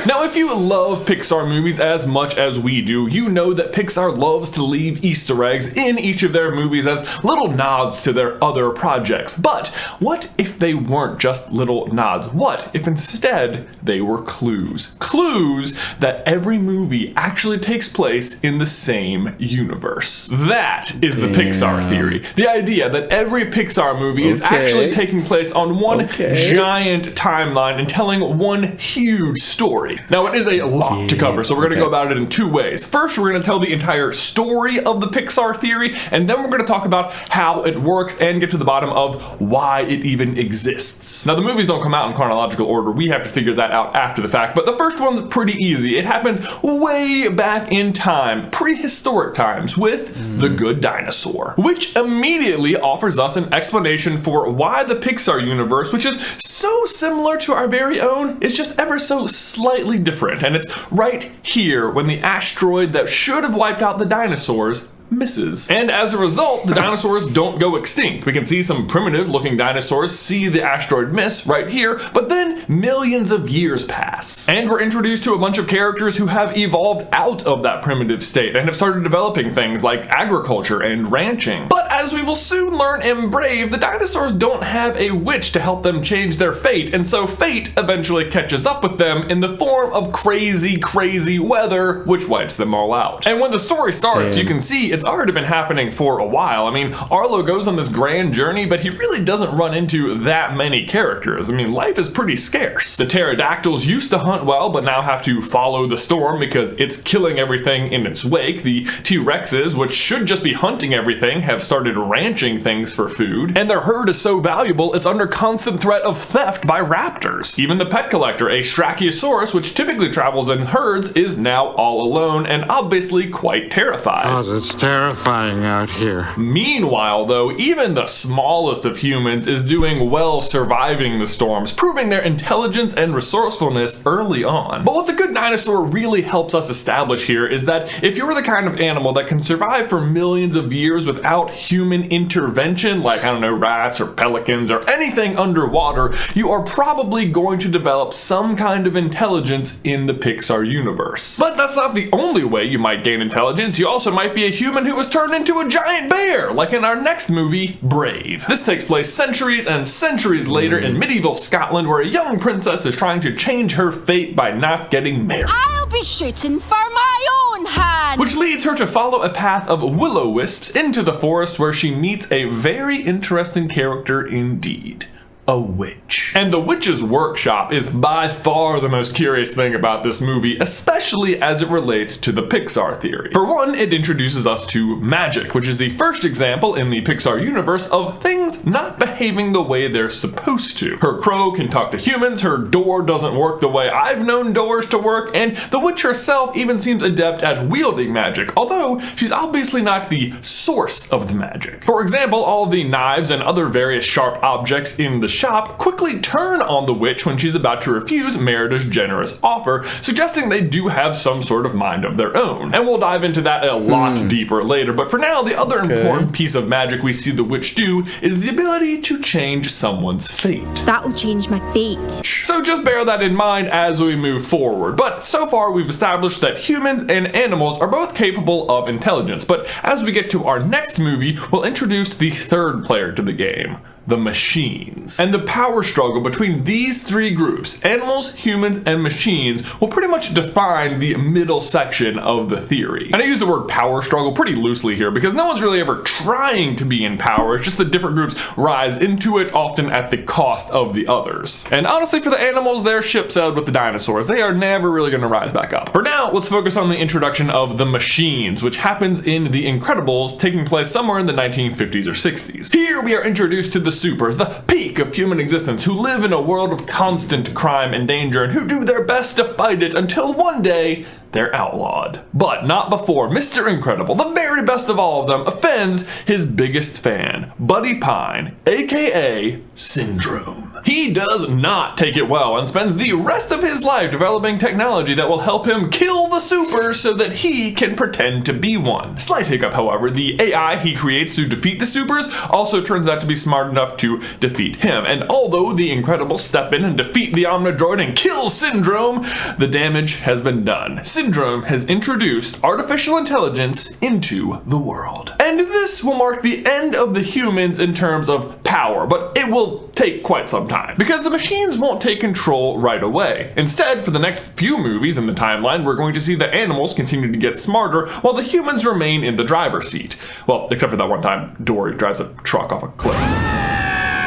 Now, if you love Pixar movies as much as we do, you know that Pixar loves to leave Easter eggs in each of their movies as little nods to their other projects. But what if they weren't just little nods? What if instead they were clues? Clues that every movie actually takes place in the same universe. That is the Pixar theory. The idea that every Pixar movie is actually taking place on one giant timeline and telling one huge story. Now, it is a lot to cover, so we're going to go about it in two ways. First, we're going to tell the entire story of the Pixar theory, and then we're going to talk about how it works and get to the bottom of why it even exists. Now, the movies don't come out in chronological order. We have to figure that out after the fact, but the first one's pretty easy. It happens way back in time, prehistoric times, with the good dinosaur, which immediately offers us an explanation for why the Pixar universe, which is so similar to our very own, is just ever so slightly different. And it's right here when the asteroid that should have wiped out the dinosaurs misses. And as a result, the dinosaurs don't go extinct. We can see some primitive looking dinosaurs see the asteroid miss right here, but then millions of years pass. And we're introduced to a bunch of characters who have evolved out of that primitive state and have started developing things like agriculture and ranching. But as we will soon learn in Brave, the dinosaurs don't have a witch to help them change their fate, and so fate eventually catches up with them in the form of crazy weather, which wipes them all out. And when the story starts, you can see it's already been happening for a while. I mean, Arlo goes on this grand journey, but he really doesn't run into that many characters. I mean, life is pretty scarce. The pterodactyls used to hunt well, but now have to follow the storm because it's killing everything in its wake. The T-Rexes, which should just be hunting everything, have started ranching things for food. And their herd is so valuable, it's under constant threat of theft by raptors. Even the pet collector, a Strachiosaurus, which typically travels in herds, is now all alone and obviously quite terrified. Oh, it's terrifying out here. Meanwhile, though, even the smallest of humans is doing well surviving the storms, proving their intelligence and resourcefulness early on. But what the good dinosaur really helps us establish here is that if you're the kind of animal that can survive for millions of years without human intervention, like, I don't know, rats or pelicans or anything underwater, you are probably going to develop some kind of intelligence in the Pixar universe. But that's not the only way you might gain intelligence. You also might be a human who was turned into a giant bear, like in our next movie, Brave. This takes place centuries and centuries later in medieval Scotland, where a young princess is trying to change her fate by not getting married. I'll be shooting for my own hand! Which leads her to follow a path of will-o-wisps into the forest, where she meets a very interesting character indeed. A witch. And the witch's workshop is by far the most curious thing about this movie, especially as it relates to the Pixar theory. For one, it introduces us to magic, which is the first example in the Pixar universe of things not behaving the way they're supposed to. Her crow can talk to humans, her door doesn't work the way I've known doors to work, and the witch herself even seems adept at wielding magic, although she's obviously not the source of the magic. For example, all the knives and other various sharp objects in the shop quickly turn on the witch when she's about to refuse Merida's generous offer, suggesting they do have some sort of mind of their own. And we'll dive into that a lot deeper later, but for now, the other important piece of magic we see the witch do is the ability to change someone's fate. That'll change my fate. So just bear that in mind as we move forward. But so far we've established that humans and animals are both capable of intelligence, but as we get to our next movie, we'll introduce the third player to the game. The machines. And the power struggle between these three groups, animals, humans, and machines, will pretty much define the middle section of the theory. And I use the word power struggle pretty loosely here because no one's really ever trying to be in power, it's just that different groups rise into it, often at the cost of the others. And honestly, for the animals, their ship sailed with the dinosaurs. They are never really going to rise back up. For now, let's focus on the introduction of the machines, which happens in The Incredibles, taking place somewhere in the 1950s or 60s. Here we are introduced to the supers, the peak of human existence, who live in a world of constant crime and danger and who do their best to fight it until one day they're outlawed. But not before Mr. Incredible, the very best of all of them, offends his biggest fan, Buddy Pine, aka Syndrome. He does not take it well and spends the rest of his life developing technology that will help him kill the supers so that he can pretend to be one. Slight hiccup, however, the AI he creates to defeat the supers also turns out to be smart enough to defeat defeat him. And although the Incredibles step in and defeat the Omnidroid and kill Syndrome, the damage has been done. Syndrome has introduced artificial intelligence into the world. And this will mark the end of the humans in terms of power, but it will take quite some time, because the machines won't take control right away. Instead, for the next few movies in the timeline, we're going to see the animals continue to get smarter while the humans remain in the driver's seat. Well, except for that one time Dory drives a truck off a cliff.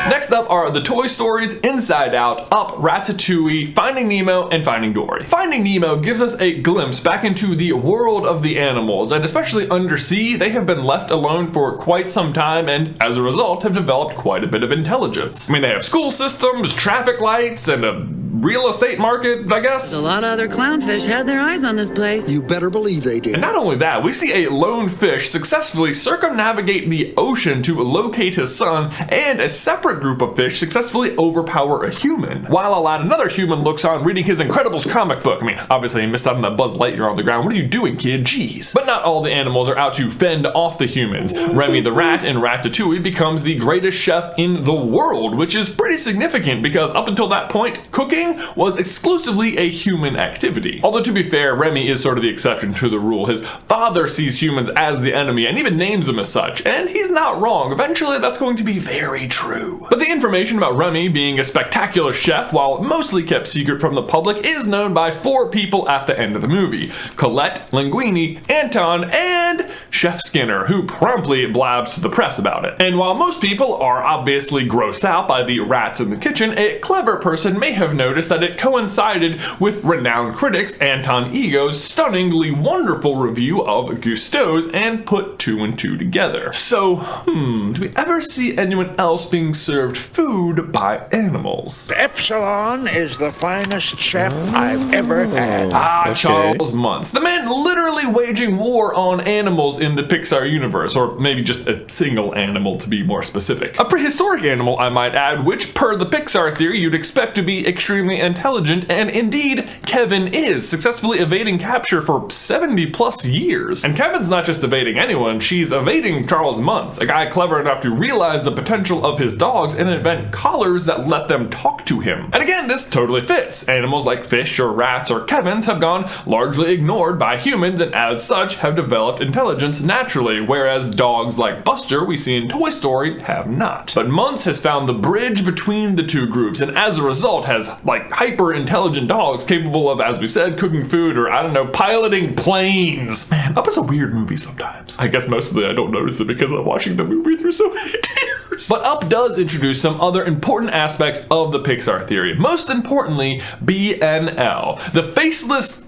Next up are the Toy Stories Inside Out, Up, Ratatouille, Finding Nemo, and Finding Dory. Finding Nemo gives us a glimpse back into the world of the animals, and especially undersea, they have been left alone for quite some time and, as a result, have developed quite a bit of intelligence. I mean, they have school systems, traffic lights, and a real estate market, I guess. A lot of other clownfish had their eyes on this place. You better believe they did. And not only that, we see a lone fish successfully circumnavigate the ocean to locate his son, and a separate group of fish successfully overpower a human, while another human looks on reading his Incredibles comic book. I mean, obviously he missed out on that Buzz Lightyear on the ground. What are you doing, kid? Jeez. But not all the animals are out to fend off the humans. Remy the rat in Ratatouille becomes the greatest chef in the world, which is pretty significant because up until that point, cooking was exclusively a human activity. Although to be fair, Remy is sort of the exception to the rule. His father sees humans as the enemy and even names them as such, and he's not wrong. Eventually that's going to be very true. But the information about Remy being a spectacular chef, while mostly kept secret from the public, is known by 4 people at the end of the movie: Colette, Linguini, Anton, and Chef Skinner, who promptly blabs to the press about it. And while most people are obviously grossed out by the rats in the kitchen, a clever person may have noticed that it coincided with renowned critics Anton Ego's stunningly wonderful review of Gusteau's and put 2 and 2 together. So, do we ever see anyone else being served food by animals? Epsilon is the finest chef I've ever had. Okay. Charles Muntz, the man literally waging war on animals in the Pixar universe, or maybe just a single animal to be more specific. A prehistoric animal, I might add, which per the Pixar theory you'd expect to be extremely intelligent, and indeed Kevin is, successfully evading capture for 70 plus years. And Kevin's not just evading anyone, she's evading Charles Muntz, a guy clever enough to realize the potential of his dogs and invent collars that let them talk to him. And again, this totally fits. Animals like fish or rats or Kevins have gone largely ignored by humans and as such have developed intelligence naturally, whereas dogs like Buster we see in Toy Story have not. But Muntz has found the bridge between the two groups and as a result has hyper intelligent dogs capable of, as we said, cooking food or I don't know, piloting planes. Man, Up is a weird movie sometimes. I guess mostly I don't notice it because I'm watching the movie through so many tears. But Up does introduce some other important aspects of the Pixar theory. Most importantly, BNL, the faceless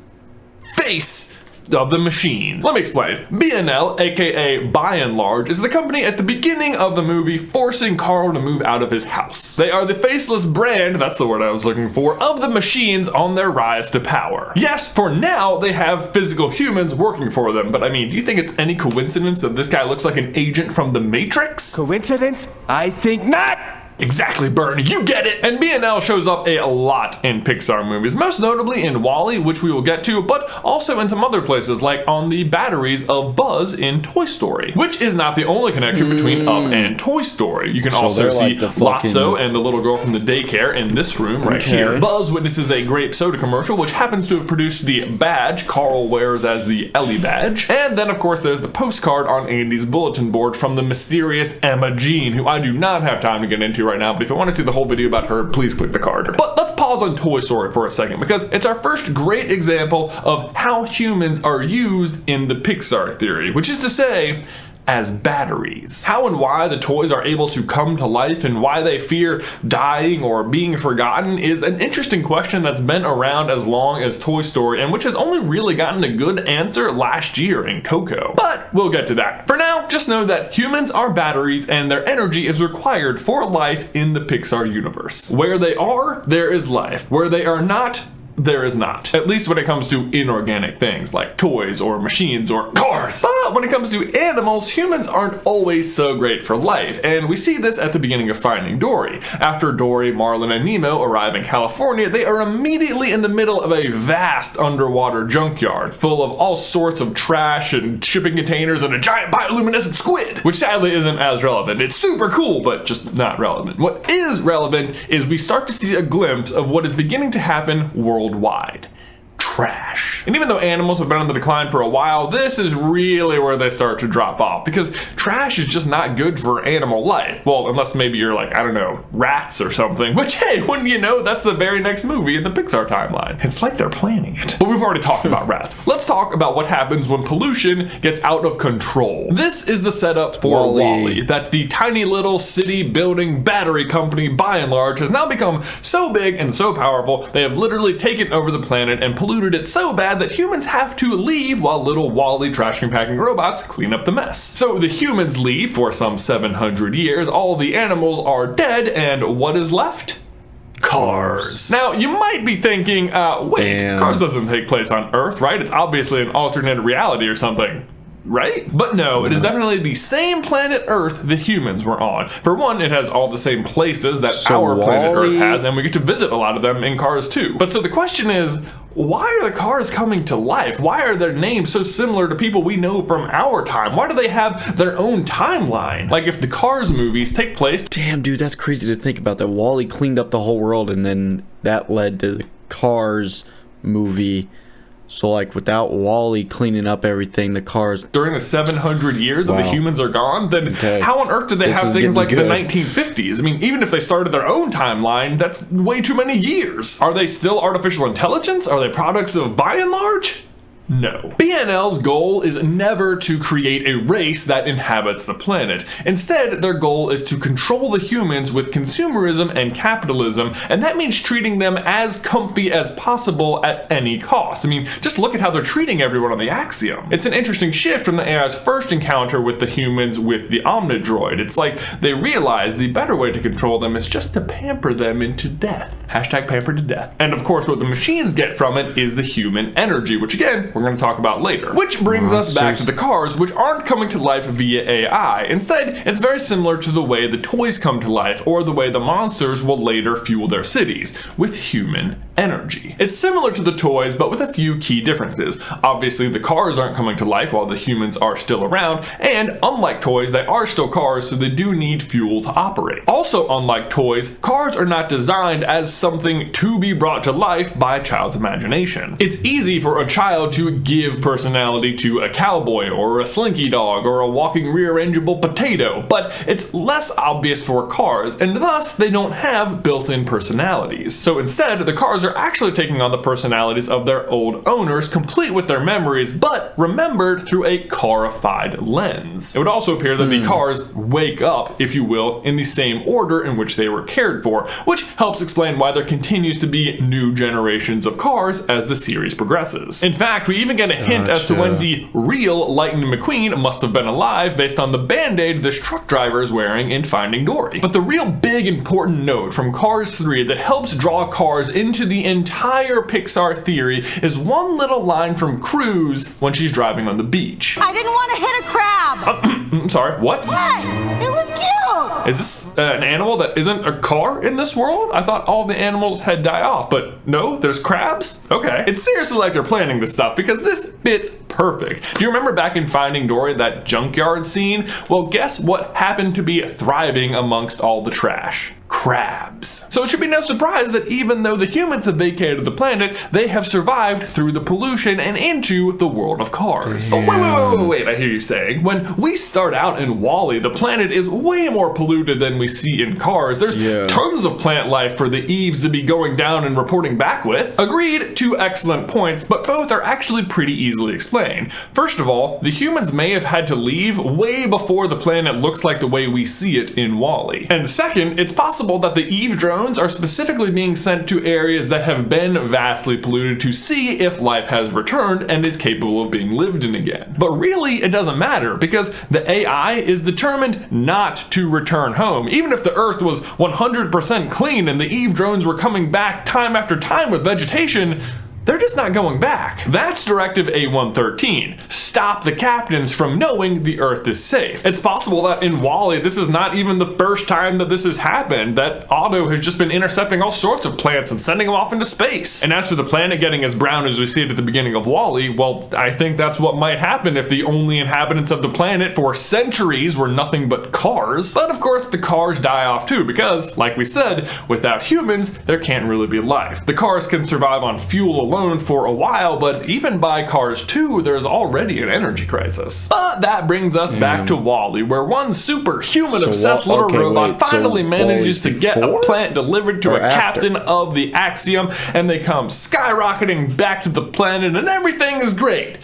face of the machines. Let me explain. BNL, aka By and Large, is the company at the beginning of the movie forcing Carl to move out of his house. They are the faceless brand, that's the word I was looking for, of the machines on their rise to power. Yes, for now they have physical humans working for them, but I mean, do you think it's any coincidence that this guy looks like an agent from the Matrix? Coincidence? I think not! Exactly, Bernie, you get it! And BNL shows up a lot in Pixar movies, most notably in WALL-E, which we will get to, but also in some other places, like on the batteries of Buzz in Toy Story, which is not the only connection between Up and Toy Story. You can also see Lotso and the little girl from the daycare in this room right here. Buzz witnesses a grape soda commercial, which happens to have produced the badge Carl wears as the Ellie badge. And then, of course, there's the postcard on Andy's bulletin board from the mysterious Emma Jean, who I do not have time to get into right now, but if you want to see the whole video about her, please click the card. But let's pause on Toy Story for a second, because it's our first great example of how humans are used in the Pixar theory, which is to say, as batteries. How and why the toys are able to come to life and why they fear dying or being forgotten is an interesting question that's been around as long as Toy Story and which has only really gotten a good answer last year in Coco. But we'll get to that. For now, just know that humans are batteries and their energy is required for life in the Pixar universe. Where they are, there is life. Where they are not, There is not. At least when it comes to inorganic things like toys or machines or cars. But when it comes to animals, humans aren't always so great for life, and we see this at the beginning of Finding Dory. After Dory, Marlin, and Nemo arrive in California, they are immediately in the middle of a vast underwater junkyard full of all sorts of trash and shipping containers and a giant bioluminescent squid, which sadly isn't as relevant. It's super cool, but just not relevant. What is relevant is we start to see a glimpse of what is beginning to happen worldwide. Trash. And even though animals have been on the decline for a while, this is really where they start to drop off, because trash is just not good for animal life. Well, unless maybe you're like, I don't know, rats or something, which hey, wouldn't you know, that's the very next movie in the Pixar timeline. It's like they're planning it. But we've already talked about rats. Let's talk about what happens when pollution gets out of control. This is the setup for WALL-E, that the tiny little city building battery company by and large has now become so big and so powerful, they have literally taken over the planet and polluted it so bad that humans have to leave while little WALL-E trash compacting robots clean up the mess. So the humans leave for some 700 years, all the animals are dead, and what is left? Cars. Now, you might be thinking, wait, Cars doesn't take place on Earth, right? It's obviously an alternate reality or something. Right? But no, it is definitely the same planet Earth the humans were on. For one, it has all the same places that our planet Earth has, and we get to visit a lot of them in Cars too. But so the question is, why are the cars coming to life? Why are their names so similar to people we know from our time? Why do they have their own timeline? Like if the Cars movies take place... Damn, dude, that's crazy to think about, that WALL-E cleaned up the whole world and then that led to the Cars movie. So, like, without WALL-E cleaning up everything, the cars... During the 700 years that the humans are gone, then how on earth did they have things like the 1950s? I mean, even if they started their own timeline, that's way too many years. Are they still artificial intelligence? Are they products of by and large? No. BNL's goal is never to create a race that inhabits the planet. Instead, their goal is to control the humans with consumerism and capitalism, and that means treating them as comfy as possible at any cost. I mean, just look at how they're treating everyone on the Axiom. It's an interesting shift from the AI's first encounter with the humans with the Omnidroid. It's like they realize the better way to control them is just to pamper them into death. Hashtag pampered to death. And of course, what the machines get from it is the human energy, which again, we're going to talk about later. Which brings us back to the cars, which aren't coming to life via AI. Instead, it's very similar to the way the toys come to life, or the way the monsters will later fuel their cities, with human energy. It's similar to the toys, but with a few key differences. Obviously, the cars aren't coming to life while the humans are still around, and unlike toys, they are still cars, so they do need fuel to operate. Also, unlike toys, cars are not designed as something to be brought to life by a child's imagination. It's easy for a child to give personality to a cowboy or a slinky dog or a walking rearrangeable potato, but it's less obvious for cars, and thus they don't have built-in personalities. So instead, the cars are actually taking on the personalities of their old owners, complete with their memories, but remembered through a carified lens. It would also appear that the cars wake up, if you will, in the same order in which they were cared for, which helps explain why there continues to be new generations of cars as the series progresses. In fact, we even get a hint as to when the real Lightning McQueen must have been alive based on the band-aid this truck driver is wearing in Finding Dory. But the real big important note from Cars 3 that helps draw Cars into the entire Pixar theory is one little line from Cruz when she's driving on the beach. I didn't want to hit a crab. I'm sorry, what? What? It was cute. Is this an animal that isn't a car in this world? I thought all the animals had died off, but no, there's crabs? Okay. It's seriously like they're planning this stuff, because this fits perfect. Do you remember back in Finding Dory, that junkyard scene? Well, guess what happened to be thriving amongst all the trash? Crabs. So it should be no surprise that even though the humans have vacated the planet, they have survived through the pollution and into the world of Cars. Oh, wait, I hear you saying. When we start out in WALL-E, the planet is way more polluted than we see in Cars. There's tons of plant life for the Eves to be going down and reporting back with. Agreed, two excellent points, but both are actually pretty easily explained. First of all, the humans may have had to leave way before the planet looks like the way we see it in WALL-E. And second, it's possible possible that the Eve drones are specifically being sent to areas that have been vastly polluted to see if life has returned and is capable of being lived in again. But really, it doesn't matter because the AI is determined not to return home. Even if the Earth was 100% clean and the Eve drones were coming back time after time with vegetation, they're just not going back. That's Directive A113. Stop the captains from knowing the Earth is safe. It's possible that in WALL-E, this is not even the first time that this has happened, that Otto has just been intercepting all sorts of plants and sending them off into space. And as for the planet getting as brown as we see it at the beginning of WALL-E, well, I think that's what might happen if the only inhabitants of the planet for centuries were nothing but cars. But of course, the cars die off too, because, like we said, without humans, there can't really be life. The cars can survive on fuel alone for a while, but even by Cars 2, there's already an energy crisis. But that brings us back to WALL-E, where one superhuman-obsessed little robot finally manages to get a plant delivered to a captain of the Axiom, and they come skyrocketing back to the planet, and everything is great.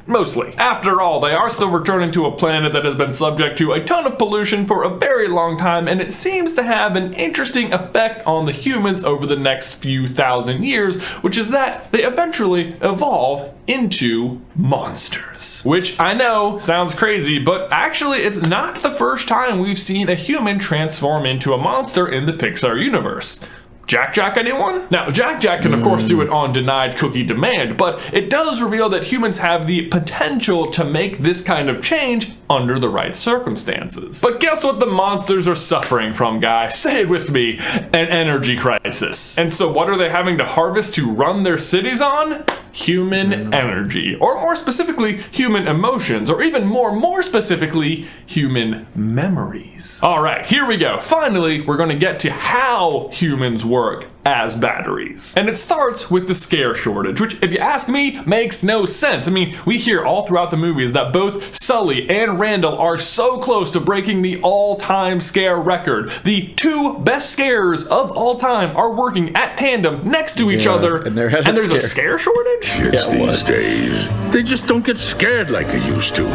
Mostly. After all, they are still returning to a planet that has been subject to a ton of pollution for a very long time, and it seems to have an interesting effect on the humans over the next few thousand years, which is that they eventually evolve into monsters. Which I know sounds crazy, but actually it's not the first time we've seen a human transform into a monster in the Pixar universe. Jack anyone? Now, Jack can of course do it on denied cookie demand, but it does reveal that humans have the potential to make this kind of change under the right circumstances. But guess what the monsters are suffering from, guys? Say it with me, an energy crisis. And so what are they having to harvest to run their cities on? Human energy, or more specifically, human emotions, or even more specifically, human memories. All right, here we go. Finally, we're gonna get to how humans work as batteries. And it starts with the scare shortage, which, if you ask me, makes no sense. I mean, we hear all throughout the movies that both Sully and Randall are so close to breaking the all-time scare record. The two best scarers of all time are working at tandem next to each other, and there's a scare shortage? Kids these days, they just don't get scared like they used to.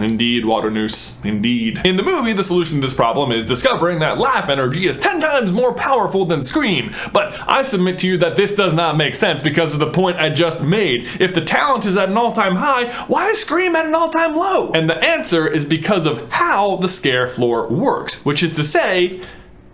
Indeed, Waternoose. Indeed. In the movie, the solution to this problem is discovering that laugh energy is 10 times more powerful than scream. But I submit to you that this does not make sense because of the point I just made. If the talent is at an all-time high, why is scream at an all-time low? And the answer is because of how the scare floor works, which is to say,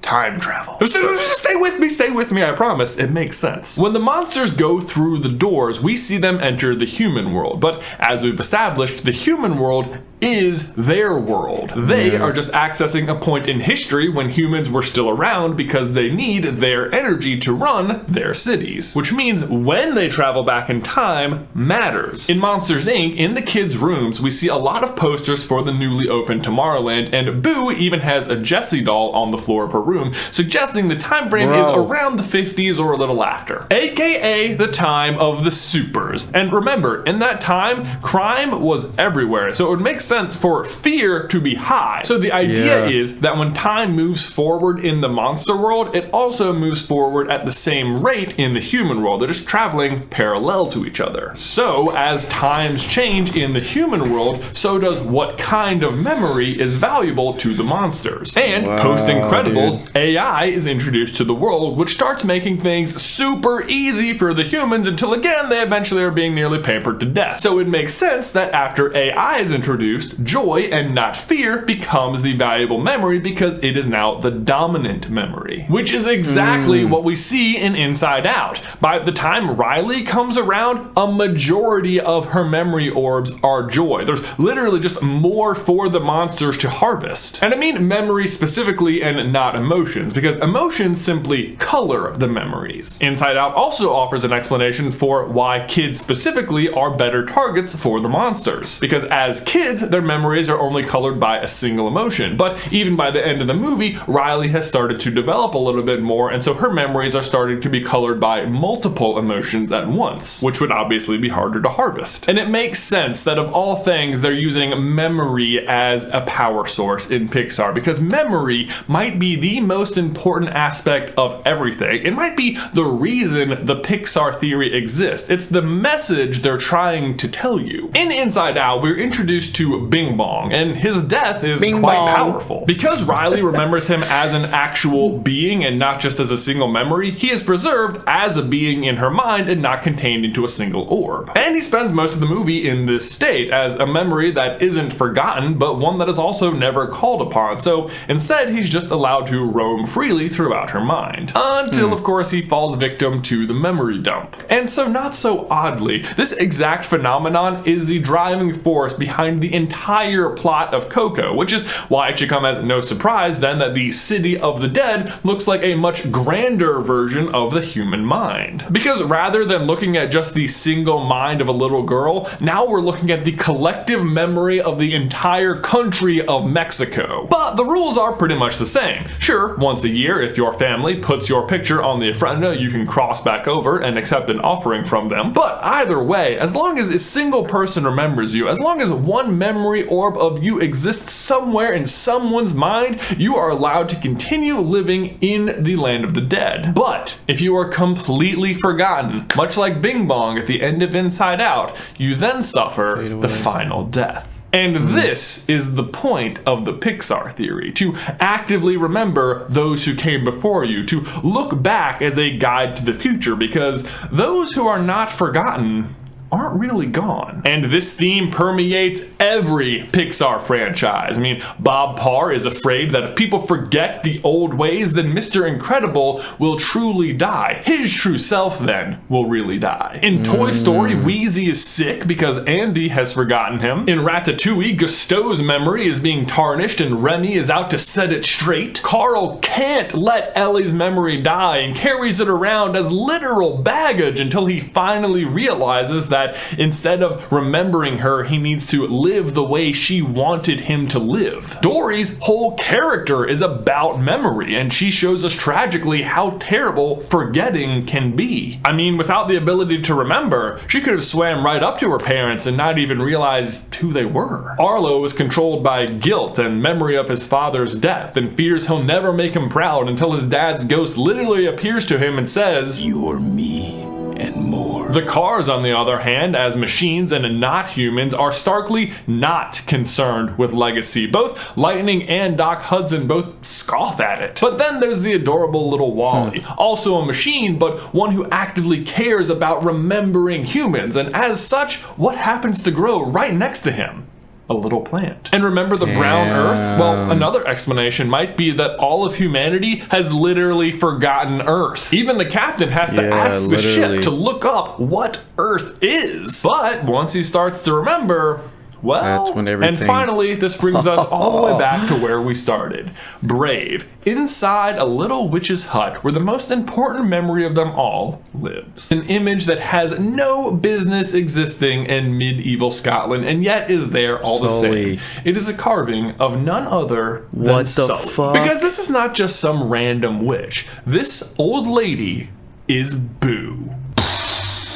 time travel. Stay with me, I promise. It makes sense. When the monsters go through the doors, we see them enter the human world. But as we've established, the human world is their world. They are just accessing a point in history when humans were still around because they need their energy to run their cities. Which means when they travel back in time matters. In Monsters, Inc., in the kids' rooms, we see a lot of posters for the newly opened Tomorrowland, and Boo even has a Jessie doll on the floor of her room, suggesting the time frame is around the 50s or a little after. AKA the time of the supers. And remember, in that time, crime was everywhere, so it would make sense for fear to be high. So the idea is that when time moves forward in the monster world, it also moves forward at the same rate in the human world. They're just traveling parallel to each other. So as times change in the human world, so does what kind of memory is valuable to the monsters. And post-Incredibles, AI is introduced to the world, which starts making things super easy for the humans until again they eventually are being nearly pampered to death. So it makes sense that after AI is introduced, joy and not fear becomes the valuable memory because it is now the dominant memory. Which is exactly what we see in Inside Out. By the time Riley comes around, a majority of her memory orbs are joy. There's literally just more for the monsters to harvest. And I mean memory specifically and not emotions, because emotions simply color the memories. Inside Out also offers an explanation for why kids specifically are better targets for the monsters. Because as kids, their memories are only colored by a single emotion. But even by the end of the movie, Riley has started to develop a little bit more, and so her memories are starting to be colored by multiple emotions at once, which would obviously be harder to harvest. And it makes sense that of all things, they're using memory as a power source in Pixar, because memory might be the most important aspect aspect of everything. It might be the reason the Pixar theory exists. It's the message they're trying to tell you. In Inside Out, we're introduced to Bing Bong, and his death is quite powerful. Because Riley remembers him as an actual being and not just as a single memory, he is preserved as a being in her mind and not contained into a single orb. And he spends most of the movie in this state, as a memory that isn't forgotten, but one that is also never called upon. So instead, he's just allowed to roam freely throughout her mind. Until, of course, he falls victim to the memory dump. And so, not so oddly, this exact phenomenon is the driving force behind the entire plot of Coco, which is why it should come as no surprise then that the City of the Dead looks like a much grander version of the human mind. Because rather than looking at just the single mind of a little girl, now we're looking at the collective memory of the entire country of Mexico. But the rules are pretty much the same. Sure, once a year, if your family puts your picture on the ofrenda, you can cross back over and accept an offering from them. But either way, as long as a single person remembers you, as long as one memory orb of you exists somewhere in someone's mind, you are allowed to continue living in the land of the dead. But if you are completely forgotten, much like Bing Bong at the end of Inside Out, you then suffer the final death. And this is the point of the Pixar theory, to actively remember those who came before you, to look back as a guide to the future, because those who are not forgotten aren't really gone. And this theme permeates every Pixar franchise. I mean, Bob Parr is afraid that if people forget the old ways, then Mr. Incredible will truly die. His true self, then, will really die. In Toy Story, Wheezy is sick because Andy has forgotten him. In Ratatouille, Gusteau's memory is being tarnished and Remy is out to set it straight. Carl can't let Ellie's memory die and carries it around as literal baggage until he finally realizes that instead of remembering her, he needs to live the way she wanted him to live. Dory's whole character is about memory, and she shows us tragically how terrible forgetting can be. I mean, without the ability to remember, she could have swam right up to her parents and not even realized who they were. Arlo is controlled by guilt and memory of his father's death, and fears he'll never make him proud until his dad's ghost literally appears to him and says, "You're me and more." The Cars, on the other hand, as machines and not humans, are starkly not concerned with legacy. Both Lightning and Doc Hudson both scoff at it. But then there's the adorable little Wally, also a machine, but one who actively cares about remembering humans, and as such, what happens to grow right next to him? A little plant. And remember the brown earth? Well, another explanation might be that all of humanity has literally forgotten Earth. Even the captain has to ask the ship to look up what Earth is. But once he starts to remember, well, that's when everything... And finally, this brings us all the way back to where we started. Brave, inside a little witch's hut where the most important memory of them all lives. An image that has no business existing in medieval Scotland and yet is there all the same. It is a carving of none other than Sully. Fuck? Because this is not just some random witch. This old lady is Boo.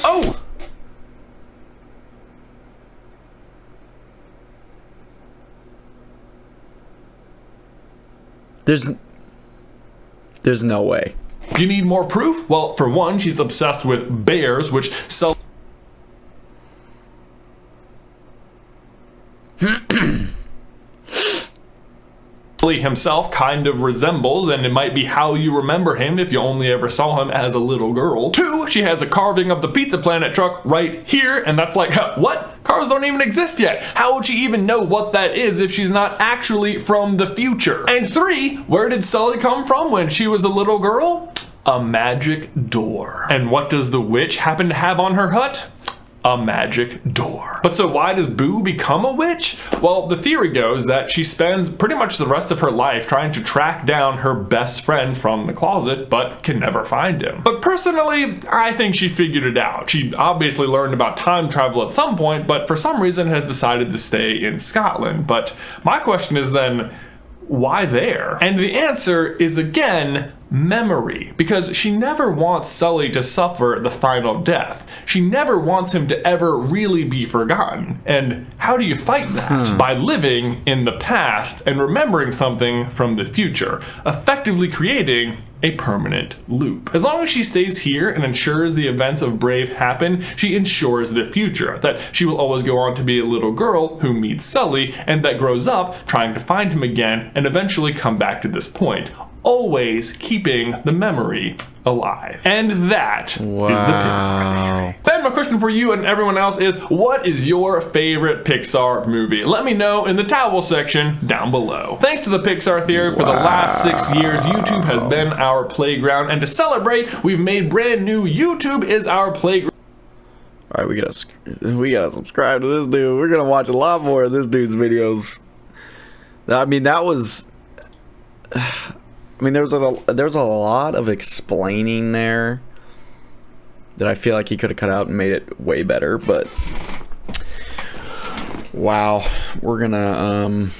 Oh! There's no way. You need more proof? Well, for one, she's obsessed with bears, which Sully himself kind of resembles, and it might be how you remember him if you only ever saw him as a little girl. Two, she has a carving of the Pizza Planet truck right here, and that's like, what? Cars don't even exist yet. How would she even know what that is if she's not actually from the future? And three, where did Sully come from when she was a little girl? A magic door. And what does the witch happen to have on her hut? A magic door. But so why does Boo become a witch? Well, the theory goes that she spends pretty much the rest of her life trying to track down her best friend from the closet, but can never find him. But personally, I think she figured it out. She obviously learned about time travel at some point, but for some reason has decided to stay in Scotland. But my question is then, why there? And the answer is again, memory, because she never wants Sully to suffer the final death. She never wants him to ever really be forgotten. And how do you fight that? By living in the past and remembering something from the future, effectively creating a permanent loop. As long as she stays here and ensures the events of Brave happen, she ensures the future, that she will always go on to be a little girl who meets Sully and that grows up trying to find him again and eventually come back to this point, always keeping the memory alive. And that is the Pixar Theory. Then my question for you and everyone else is, what is your favorite Pixar movie? Let me know in the towel section down below. Thanks to the Pixar Theory, for the last 6 years, YouTube has been our playground, and to celebrate, we've made brand new YouTube is our playground. All right, we gotta subscribe to this dude. We're gonna watch a lot more of this dude's videos. I mean, that was. I mean, there's a lot of explaining there that I feel like he could have cut out and made it way better, but wow, we're gonna